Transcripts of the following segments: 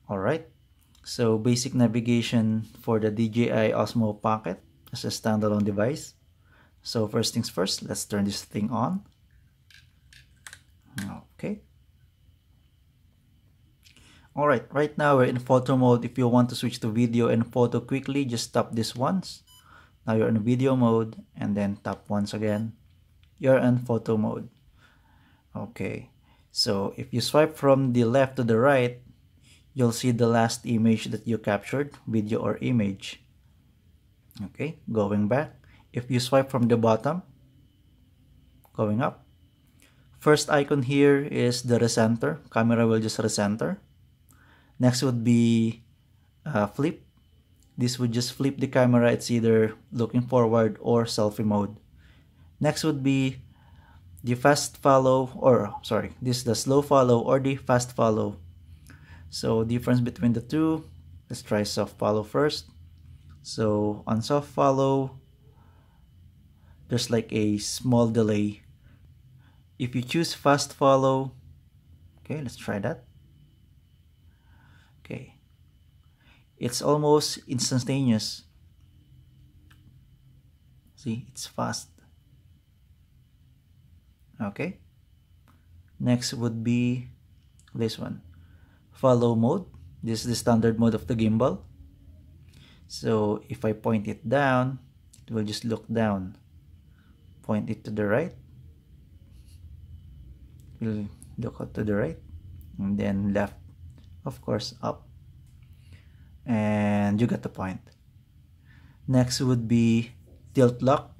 Alright, so basic navigation for the DJI OSMO Pocket as a standalone device. So first things first, let's turn this thing on. Okay. Alright, right now we're in photo mode. If you want to switch to video and photo quickly, just tap this once. Now you're in video mode and then tap once again. You're in photo mode. Okay, so if you swipe from the left to the right, you'll see the last image that you captured, video or image. Okay, going back. If you swipe from the bottom, going up, first icon here is the recenter. Camera will just recenter. Next would be flip. This would just flip the camera. It's either looking forward or selfie mode. Next would be the fast follow, or sorry, this is the slow follow or the fast follow. So difference between the two, let's try soft follow first. So on soft follow, there's like a small delay. If you choose fast follow, okay, let's try that. Okay, it's almost instantaneous. See, it's fast. Okay, next would be this one, follow mode. This is the standard mode of the gimbal. So if I point it down, it will just look down. Point it to the right, it will look out to the right, and then left, of course, up. And you got the point. Next would be tilt lock.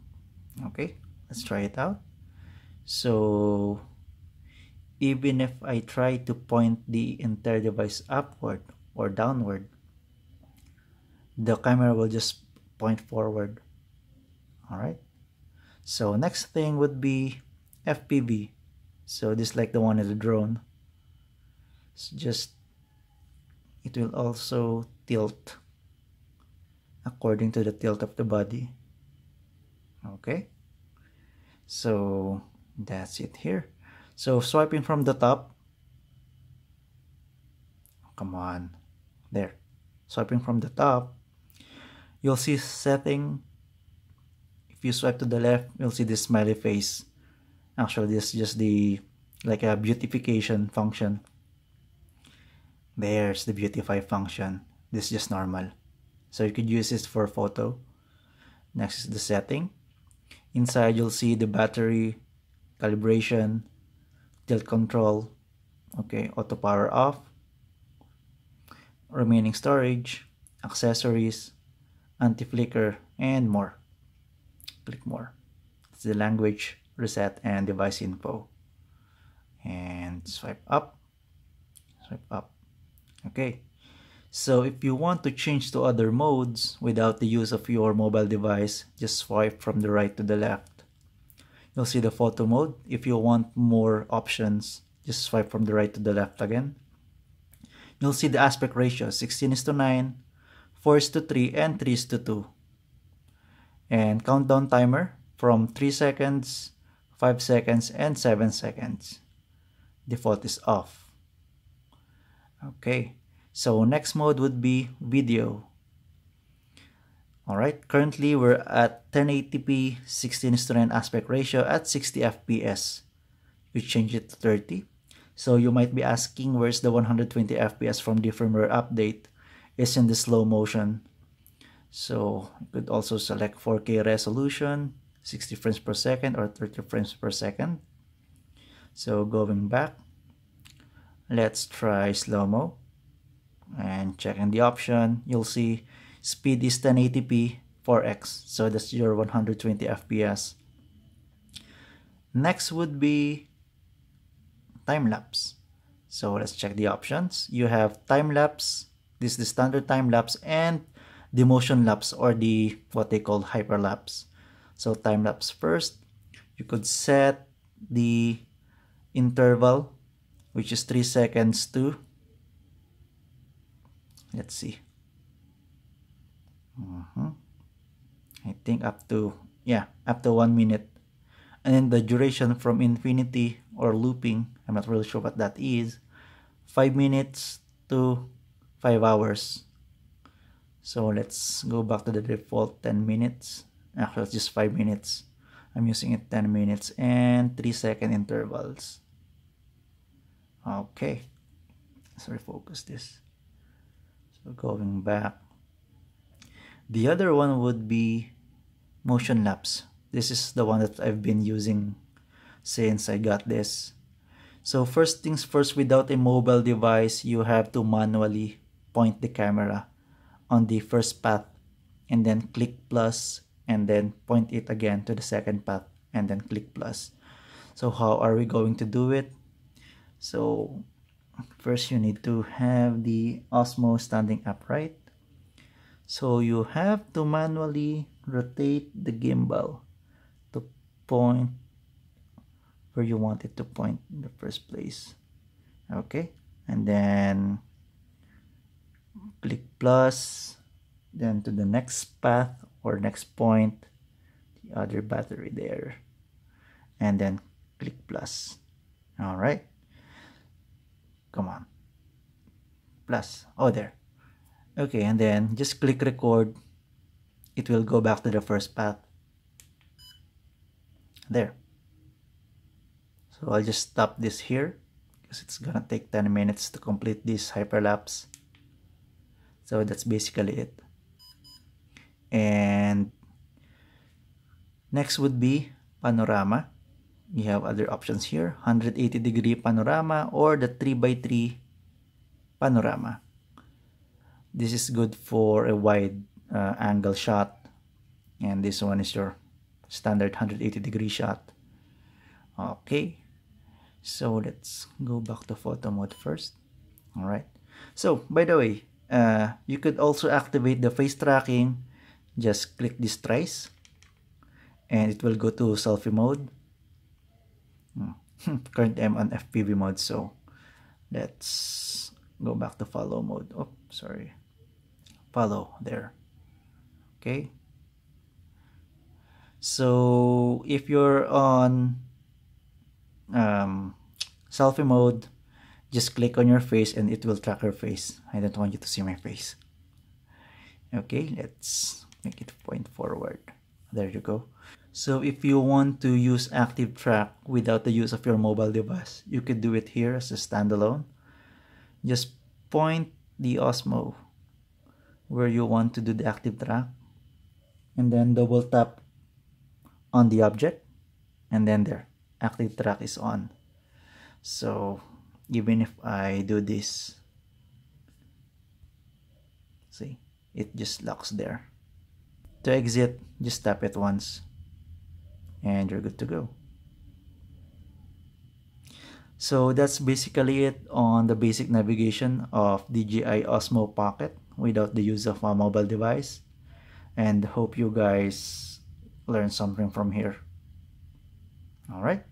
Okay, let's try it out. So even if I try to point the entire device upward or downward, the camera will just point forward. Alright, so next thing would be FPV. So this is like the one in the drone. It's just, it will also tilt according to the tilt of the body. Okay, so that's it here. So swiping from the top, come on, there, swiping from the top, you'll see setting. If you swipe to the left, you'll see this smiley face. Actually, this is just the, like a beautification function. There's the beautify function. This is just normal, so you could use this for photo. Next is the setting. Inside you'll see the battery, calibration, tilt control, okay, auto power off, remaining storage, accessories, anti-flicker, and more. Click more. It's the language, reset, and device info. And swipe up, swipe up. Okay, so if you want to change to other modes without the use of your mobile device, just swipe from the right to the left. You'll see the photo mode. If you want more options, just swipe from the right to the left again. You'll see the aspect ratio, 16:9, 4:3, and 3:2. And countdown timer from 3 seconds, 5 seconds, and 7 seconds. Default is off. Okay, so next mode would be video. Alright, currently we're at 1080p 16:9 aspect ratio at 60 fps. You change it to 30. So you might be asking, where's the 120 fps from the firmware update? It's in the slow motion. So you could also select 4K resolution, 60 frames per second or 30 frames per second. So going back, let's try slow-mo. And checking the option, you'll see speed is 1080p 4x. So that's your 120 fps. Next would be time-lapse. So let's check the options. You have time-lapse, this is the standard time-lapse, and the motion lapse, or the what they call hyperlapse. So time-lapse first, you could set the interval, which is 3 seconds to, let's see, I think up to 1 minute. And then the duration from infinity or looping, I'm not really sure what that is, 5 minutes to 5 hours. So let's go back to the default 10 minutes. Actually, it's just 5 minutes. I'm using it 10 minutes and 3-second intervals. Okay, let's refocus this. So going back. The other one would be motion lapse. This is the one that I've been using since I got this. So first things first, without a mobile device, you have to manually point the camera on the first path and then click plus and then point it again to the second path and then click plus. So how are we going to do it? So first you need to have the Osmo standing upright. So you have to manually rotate the gimbal to point where you want it to point in the first place. Okay, and then click plus, then to the next path or next point, the other battery there, and then click plus. All right, come on, plus. Oh, there. Okay, and then just click record. It will go back to the first path. There. So I'll just stop this here because it's gonna take 10 minutes to complete this hyperlapse. So that's basically it. And next would be panorama. We have other options here, 180-degree panorama or the 3x3 panorama. This is good for a wide angle shot, and this one is your standard 180-degree shot. Okay, so let's go back to photo mode first. All right, so by the way, you could also activate the face tracking. Just click this thrice and it will go to selfie mode. Currently I'm on FPV mode, so let's go back to follow mode. Oh, sorry, follow there. Okay, so if you're on selfie mode, just click on your face and it will track your face. I don't want you to see my face. Okay, let's make it point forward. There you go. So if you want to use active track without the use of your mobile device, you could do it here as a standalone. Just point the Osmo where you want to do the active track and then double tap on the object, and then there, active track is on. So even if I do this, see, it just locks there. To exit, just tap it once and you're good to go. So that's basically it on the basic navigation of DJI Osmo Pocket without the use of a mobile device, and hope you guys learned something from here. All right.